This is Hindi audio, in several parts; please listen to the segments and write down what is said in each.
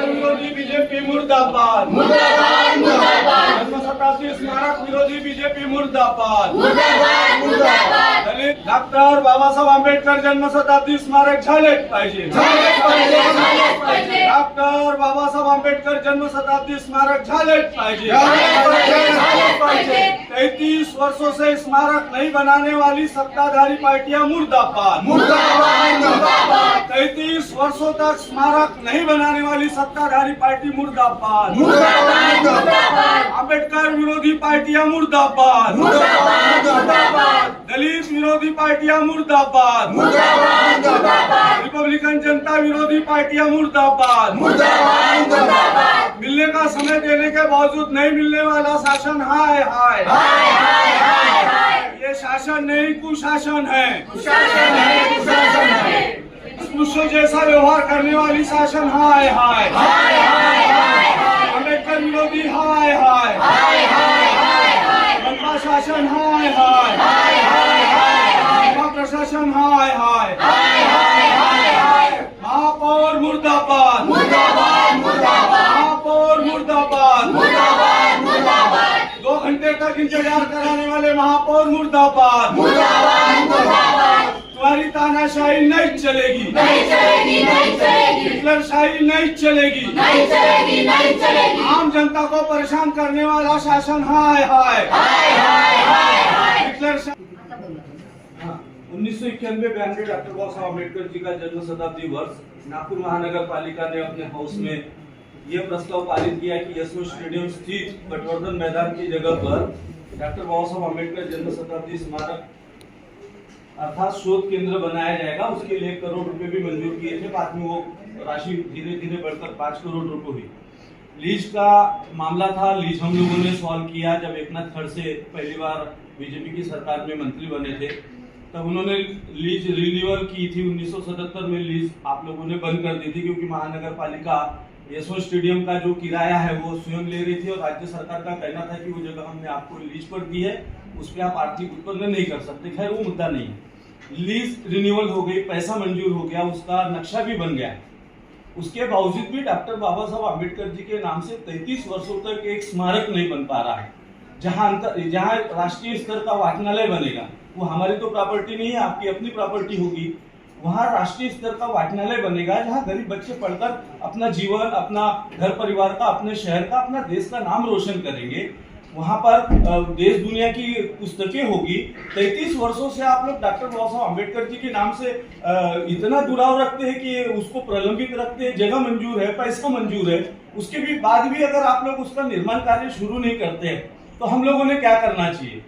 विरोधी बीजेपी मुर्दाबाद, मुर्दाबाद मुर्दाबाद, जन्म शताब्दी स्मारक विरोधी बीजेपी मुर्दाबाद, मुर्दाबाद मुर्दाबाद, दलित डॉक्टर बाबासाहेब आंबेडकर जन्म शताब्दी स्मारक झालेच पाहिजे, झालेच पाहिजे, झालेच पाहिजे, डॉक्टर बाबासाहेब आंबेडकर जन्म शताब्दी स्मारक झालेच पाहिजे, झालेच पाहिजे, झालेच पाहिजे। 33 वर्षों से स्मारक नहीं बनाने वाली सत्ताधारी पार्टियां मुर्दाबाद, मुर्दाबाद मुर्दाबाद, 33 वर्षों तक स्मारक नहीं बनाने वाली सत्ताधारी पार्टी मुर्दाबाद, मुर्दाबाद मुर्दाबाद, आंबेडकर विरोधी पार्टियां मुर्दाबाद, मुर्दाबाद मुर्दाबाद, दलित विरोधी पार्टियां मुर्दाबाद, मुर्दाबाद मुर्दाबाद, रिपब्लिकन जनता विरोधी पार्टियां मुर्दाबाद, मुर्दाबाद मुर्दाबाद, मिलने का समय देने के बावजूद नहीं मिलने वाला शासन हाय हाय, हाय हाय हाय हाय, ये शासन नहीं कुशासन है, कुशासन है, कुशासन है, अस्पृश्य जैसा व्यवहार करने वाली शासन हाय हाय, हाय हाय हाय हाय, अम्बेडकर विरोधी हाय हाय, हाय हाय हाय हाय, जनता शासन हाय हाय, हाय हाय हाय हाय, जिला प्रशासन हाय हाय, हाय हाय हाय हाय, महापौर मुर्दाबाद, मुर्दाबाद मुर्दाबाद, महापौर मुर्दाबाद, मुर्दाबाद मुर्दाबाद, 2 घंटे तक इंतजार कराने वाले महापौर मुर्दाबाद, मुर्दाबाद मुर्दाबाद, तुम्हारी तानाशाही नहीं चलेगी, नहीं चलेगी, नहीं चलेगी, हिटलरशाही नहीं चलेगी, नहीं चलेगी, नहीं चलेगी, आम जनता को परेशान करने वाला शासन हाय हाय, हाय हाय हाय हाय, हिटलर 1991-92 डॉक्टर बाबासाहेब आम्बेडकर जी का जन्म शताब्दी वर्ष नागपुर महानगर पालिका ने अपने हाउस में यह प्रस्ताव पारित किया कि यशवंत स्टेडियम स्थित पटवर्धन मैदान की जगह पर डॉक्टर बाबासाहेब आम्बेडकर जन्म शताब्दी स्मारक अर्थात शोध केंद्र बनाया जाएगा। उसके लिए 1 करोड़ रुपए भी मंजूर किए थे, बाद में वो राशि धीरे धीरे बढ़कर 5 करोड़ रुपए हुई। लीज का मामला था, लीज हम लोगों ने सॉल्व किया जब एकनाथ खड़से पहली बार बीजेपी की सरकार में मंत्री बने थे, तब उन्होंने लीज रिन्यूअल की थी। 1977 में लीज आप लोगों ने बंद कर दी थी, क्योंकि महानगर पालिका यशवंत स्टेडियम का जो किराया है वो स्वयं ले रही थी और राज्य सरकार का कहना था कि वो जगह हमने आपको लीज पर दी है, उस पर आप आर्थिक उत्पन्न नहीं कर सकते। खैर वो मुद्दा नहीं है, लीज रिन्यूअल हो गई, पैसा मंजूर हो गया, उसका नक्शा भी बन गया। उसके बावजूद भी डॉक्टर बाबा साहब आम्बेडकर जी के नाम से 33 वर्षों तक एक स्मारक नहीं बन पा रहा है। जहां राष्ट्रीय स्तर का वाचनालय बनेगा, वो हमारी तो प्रॉपर्टी नहीं है, आपकी अपनी प्रॉपर्टी होगी। वहां राष्ट्रीय स्तर का वाचनालय बनेगा, जहां गरीब बच्चे पढ़कर अपना जीवन, अपना घर परिवार का, अपने शहर का, अपना देश का नाम रोशन करेंगे। वहां पर देश दुनिया की पुस्तकें होगी। 33 वर्षों से आप लोग डॉक्टर बाबा साहब आम्बेडकर जी के नाम से इतना जुड़ाव रखते हैं कि उसको प्रलंबित रखते हैं। जगह मंजूर है, पैसा मंजूर है, उसके भी बाद भी अगर आप लोग उसका निर्माण कार्य शुरू नहीं करते हैं तो हम लोगों ने क्या करना चाहिए?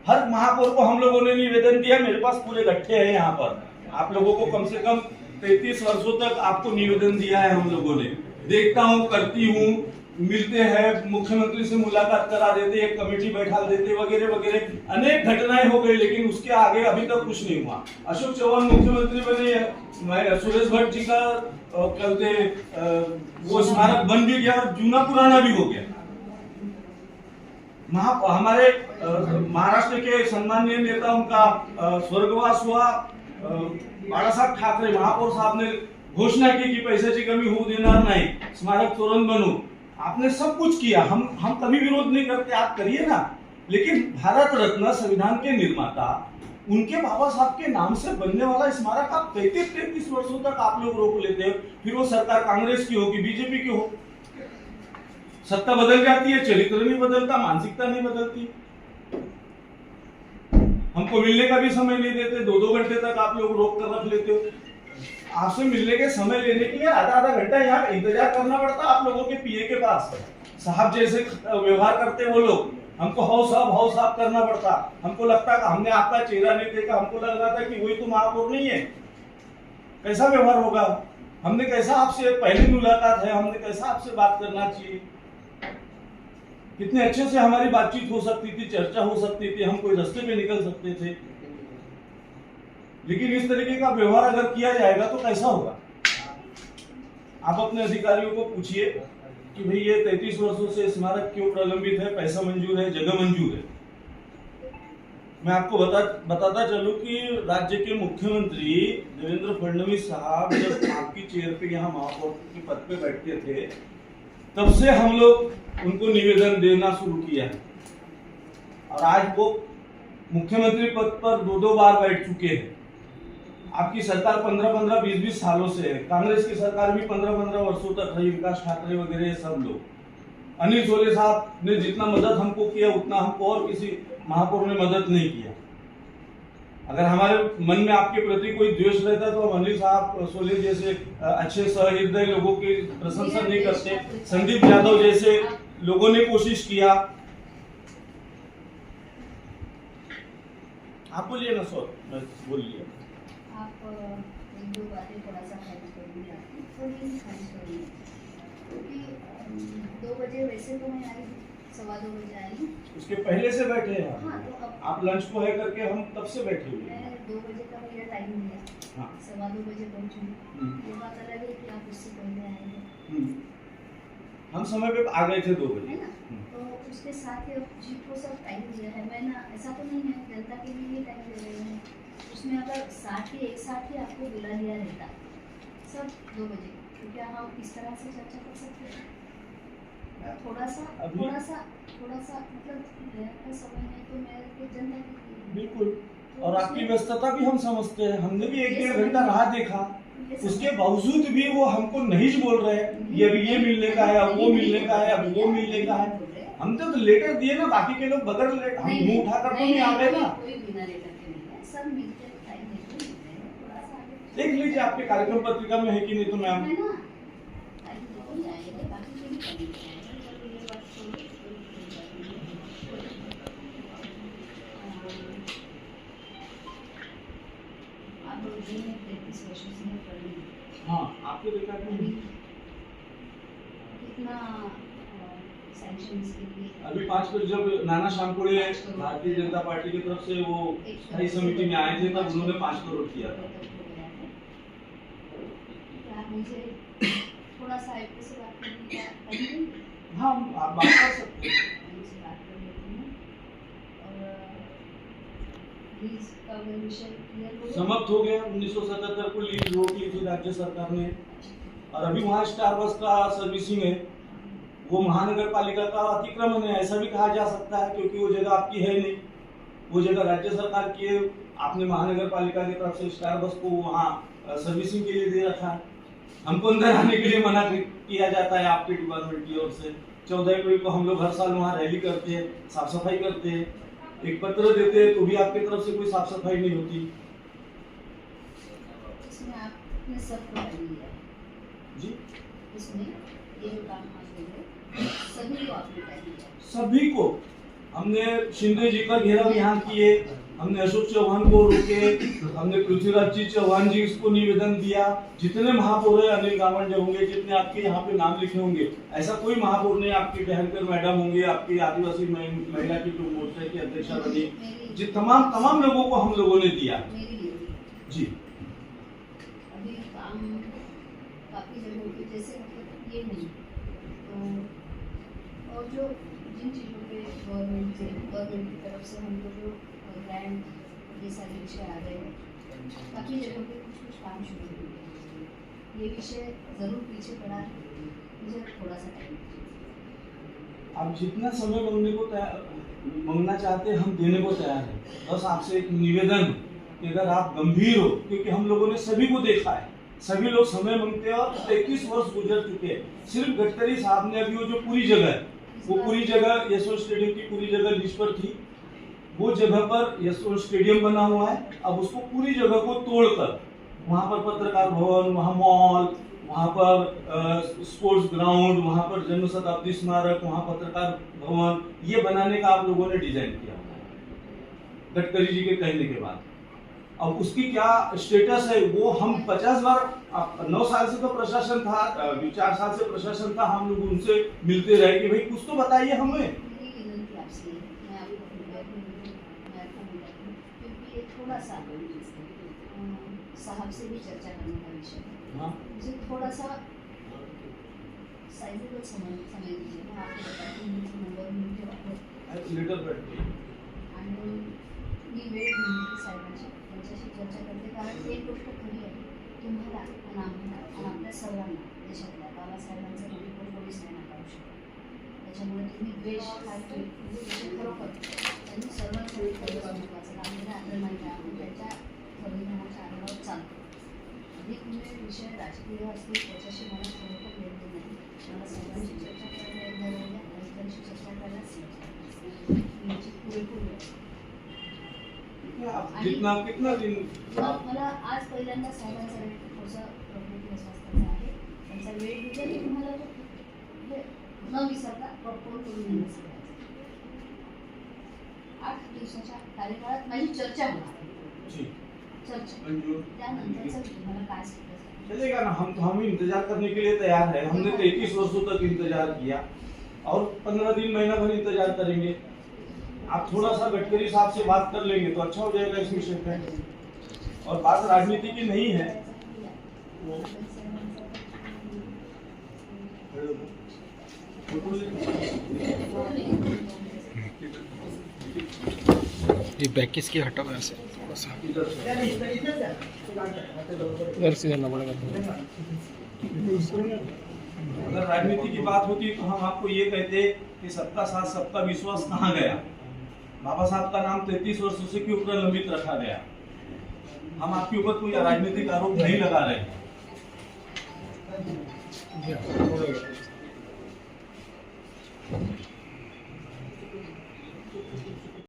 हर महापौर को हम लोगों ने निवेदन दिया, मेरे पास पूरे गट्ठे हैं यहाँ पर, आप लोगों को कम से कम 33 वर्षों तक आपको निवेदन दिया है हम लोगों ने। देखता हूँ, करती हूँ, मिलते हैं, मुख्यमंत्री से मुलाकात करा देते, एक कमेटी बैठा देते, वगैरह वगैरह अनेक घटनाएं हो गई, लेकिन उसके आगे अभी तक कुछ नहीं हुआ। अशोक चौहान मुख्यमंत्री बने, सुरेश भट्ट जी का कहते वो स्मारक बन भी गया और जूना पुराना भी हो गया। हमारे महाराष्ट्र के सम्माननीय नेता, उनका स्वर्गवास हुआ, बाळा साहब ठाकरे महापौर साहब ने घोषणा की कि पैशाची कमी होऊ देणार नाही, स्मारक तुरंत बनू। आपने सब कुछ किया, हम कभी विरोध नहीं करते, आप करिए ना। लेकिन भारत रत्न संविधान के निर्माता, उनके बाबा साहब के नाम से बनने वाला स्मारक आप 33 वर्षों तक आप लोग रोक लेते हो। फिर वो सरकार कांग्रेस की हो कि बीजेपी की हो, सत्ता बदल जाती है, चरित्र नहीं बदलता, मानसिकता नहीं बदलती। हमको मिलने का भी समय नहीं देते, 2-2 घंटे तक आप लोग रोक कर रख लेते हो। आपसे मिलने के समय लेने के लिए आधा घंटा यहाँ इंतजार करना पड़ता आप लोगों के पीए के पास। साहब जैसे व्यवहार करते वो लोग, हमको हाउ साहब करना पड़ता। हमको लगता कि हमने आपका चेहरा नहीं देखा, हमको लग रहा था कि वही तो महापौर नहीं है। कैसा व्यवहार होगा? हमने कैसा आपसे पहली मुलाकात है, हमने कैसा आपसे बात करना चाहिए? कितने अच्छे से हमारी बातचीत हो सकती थी, चर्चा हो सकती थी, हम कोई रास्ते पे निकल सकते थे। लेकिन इस तरीके का व्यवहार अगर किया जाएगा तो कैसा होगा? आप अपने अधिकारियों को पूछिए कि भाई ये 33 वर्षों से स्मारक क्यों प्रलंबित है, पैसा मंजूर है, जगह मंजूर है, मैं आपको बताता चलूं कि राज्य के मुख्यमंत्री देवेंद्र फडणवीस साहब जब आपकी चेयर पे यहाँ महापौर के पद पे बैठते थे, तब से हम लोग उनको निवेदन देना शुरू किया है और आज वो मुख्यमंत्री पद पर 2-2 बार बैठ चुके हैं। आपकी सरकार 15-15, 20-20 सालों से है। कांग्रेस की सरकार भी 15-15 वर्षों तक रही, विकास ठाकरे वगैरह सब लोग। अनिल सोले साहब ने जितना मदद हमको किया उतना हमको और किसी महापौर ने मदद नहीं किया। अगर हमारे मन में आपके प्रति कोई द्वेष रहता तो हम अनिल साहब सोले जैसे अच्छे सहृदय लोगों की प्रशंसा नहीं करते। संदीप यादव जैसे लोगों ने कोशिश किया। आप बोलिए ना सर, बोलिए। आप एक दो बातें थोड़ा सा खारिज करूँगी, थोड़ी खारिज करूँगी क्योंकि 2 बजे वैसे तो मैं आई, 2:15 बजे आई। उसके पहले से बैठे हैं हाँ, तो अब आप लंच को है करके हम तब से बैठे हुए हैं। मैं 2 बजे का मेरा टाइम दिया, हाँ। 2:15 बजे पहुँची। ये बात अलग है कि आप उससे पहले आए हैं, हम समय पे आ गए थे 2 बजे, है ना। तो उसके साथ ही जिसको सब टाइम दिया है, मैं ना ऐसा तो नहीं है जनता के लिए ही टाइम दे रही हूँ। उसमें अगर साथ ही एक साथ ही आपको बुला लिया रहता सब 2 बजे, तो क्या हम इस तरह से चर्चा कर सकते हैं? थोड़ा सा मतलब का समय है तो मैं जनता के लिए बिल्कुल। और आपकी व्यस्तता भी हम समझते हैं, हमने भी 1-1.5 घंटा राह देखा, उसके बावजूद भी वो हमको नहीं बोल रहे हैं ये अभी ये मिलने का है, अब वो मिलने का है, अब वो मिलने का है। हम तो लेटर दिए ना, बाकी के लोग बगैर हम मुंह उठाकर तो नहीं आ गए ना। कोई बिना लेटर के नहीं है, सब मिलकर टाइम देते हैं। थोड़ा सा आगे देख लीजिए आपके कार्यक्रम पत्रिका में है कि नहीं, तो मैम है ना, टाइम देते ही आएंगे, बाकी के भी करेंगे। चलो ये बात छोड़ो, आप दिन में 33 वर्षों से पढ़ रही हैं। हाँ आपको देखा कि कितना सैंक्शन इसके लिए अभी 5 बजे जब नाना शामपुरे भारतीय जनता पार्टी की तरफ से वो स्थायी समिति में आए थे तब उन्होंने 5 करोड़ किया था। क्या मुझे थोड़ा सा आपसे से बात करनी है? हाँ आप बात कर सकते हैं। मुझे बात कर लेती हूँ और लीज का विषय क्लियर हो गया? समाप्त हो गया। 1977 को लीज रोक ली थी राज्य सरकार ने और अभी वहाँ स्टार बस का सर्विसिंग है, वो महानगर पालिका का अतिक्रमण है, ऐसा भी कहा जा सकता है क्योंकि वो जगह आपकी है नहीं, वो जगह राज्य सरकार की है। आपने महानगर पालिका की तरफ से स्टार बस को वहाँ सर्विसिंग के लिए दे रखा है। हमको अंदर आने के लिए मना किया जाता है आपके डिपार्टमेंट की ओर से। 14 अप्रैल को हम लोग हर साल वहाँ रैली करते हैं, साफ सफाई करते हैं, एक पत्र देते हैं तो भी आपकी तरफ से कोई साफ सफाई नहीं होती। इसमें आपने सब कर लिया जी इसमें ये जो काम आप कर रहे हैं सभी को आपने कर दिया। सभी को हमने शिंदे जी का घेराव यहाँ किए, हमने अशोक चौहान को रोके, हमने पृथ्वीराज जी चौहान जी को निवेदन दिया। जितने महापौर है अनिल गावंडे होंगे, जितने आपके यहाँ पे नाम लिखे होंगे, ऐसा कोई महापौर नहीं। आपकी टहलकर मैडम होंगे, आपकी आदिवासी महिला की जो मोर्चा की अध्यक्षा बनी, जी तमाम लोगों को हम लोगों ने दिया। जी अभी काम काफी जगहों पे जैसे मतलब ये नहीं तो और जो जिन चीज़ों पे गवर्नमेंट की तरफ से हमको जो ग्रांट ये सारे विषय आ रहे हैं, काफ़ी जगहों पे कुछ काम शुरू हो गए। ये विषय ज़रूर पीछे पड़ा है, मुझे थोड़ा सा टाइम दीजिए। आप जितना समय मांगना चाहते हैं हम देने को तैयार हैं। बस आपसे एक निवेदन है कि अगर आप गंभीर हो, क्योंकि हम लोगों ने सभी को देखा है, सभी लोग समय मांगते हैं और 33 वर्ष गुजर चुके हैं। सिर्फ गडकरी साहब ने अभी वो जो पूरी जगह है, वो पूरी जगह यशवंत स्टेडियम की पूरी जगह लीज पर थी, वो जगह पर यशवंत स्टेडियम बना हुआ है। अब उसको पूरी जगह को तोड़कर वहाँ पर पत्रकार भवन, वहाँ मॉल, वहाँ पर स्पोर्ट्स ग्राउंड, वहाँ पर जन्म शताब्दी स्मारक, वहाँ पत्रकार भवन, ये बनाने का आप लोगों ने डिजाइन किया गडकरी जी के कहने के बाद। अब उसकी क्या स्टेटस है वो हम 50 बार, 9 साल से तो प्रशासन था, 4 साल से प्रशासन था, हम लोग उनसे मिलते रहे कि भाई कुछ तो बताइए हमें। थोड़ा सा साहब से भी चर्चा करने का विषय है। हाँ मुझे थोड़ा सा साइजेबल समय दीजिए, मैं आपको बताती हूँ नंबर लेटर बैठ आणि सारखं म्हणजे खरोखर त्यांनी सर्वांसाठी खरंच महत्त्वाचं काम केलं. आपल्याला माहिती आहे आपण त्यांच्या संविधानाच्या आधारावर चालतो. अधिक म्हणजे विषय राजकीय असतील त्याच्याशी मला खरोखर लेणदेण नाही. मला सर्वांशी चर्चा करायला एकदा वेळ द्या आणि त्यांची चर्चा करायलाच याची पुरेपूर वेळ. कितना कितना दिन मला आज पहिल्यांदा साहेबांचा वेळ थोडासा प्रकृती स्वास्थ्याचा आहे. त्यांचा वेळ दिला की तुम्हाला तो म्हणजे न विसरता फोन करून देणं सांगायचं. 8 दिवसाच्या कार्यकाळात माझी चर्चा होणार. जी चर्चा मंजूर त्यानंतरच तुम्हाला काय सांगायचं. चलेगा ना, हम इंतजार करने के लिए तैयार है. हमने तो 21 वर्षों तक इंतजार किया और 15 दिन महीना भर इंतजार करेंगे. आप थोड़ा सा गडकरी साहब से बात कर लेंगे तो अच्छा हो जाएगा इस विषय पे. और बात राजनीति की नहीं है. ये बैग किसकी हटा हुआ से थोड़ा सा इधर से जाना पड़ेगा. अगर राजनीति की बात होती तो हम आपको ये कहते कि सबका साथ सबका विश्वास कहाँ गया. बाबा साहब का नाम 33 वर्षों से क्यों प्रलंबित रखा गया. हम आपके ऊपर कोई राजनीतिक आरोप नहीं लगा रहे.